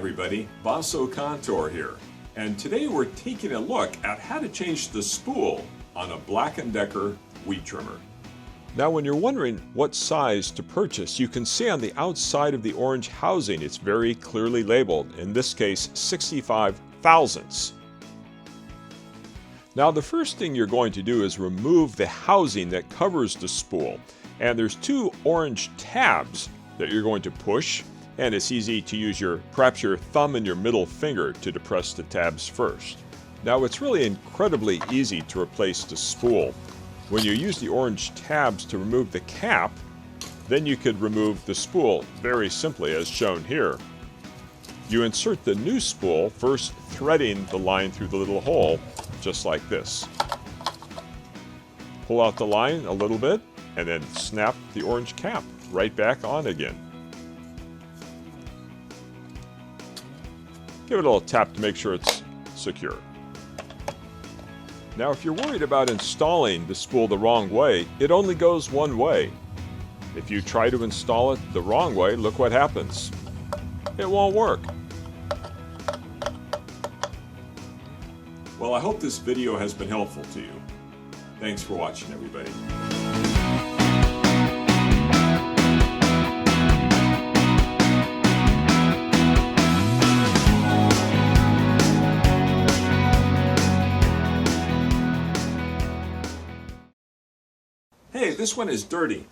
everybody, Bassocantor here, and today we're taking a look at how to change the spool on a Black+Decker weed trimmer. Now when you're wondering what size to purchase, you can see on the outside of the orange housing it's very clearly labeled, in this case 65 thousandths. Now the first thing you're going to do is remove the housing that covers the spool, and there's two orange tabs that you're going to push. And it's easy to use perhaps your thumb and your middle finger to depress the tabs first. Now it's really incredibly easy to replace the spool. When you use the orange tabs to remove the cap, then you could remove the spool very simply as shown here. You insert the new spool, first threading the line through the little hole, just like this. Pull out the line a little bit and then snap the orange cap right back on again. Give it a little tap to make sure it's secure. Now if you're worried about installing the spool the wrong way, it only goes one way. If you try to install it the wrong way, look what happens. It won't work. Well, I hope this video has been helpful to you. Thanks for watching, everybody. Hey, this one is dirty.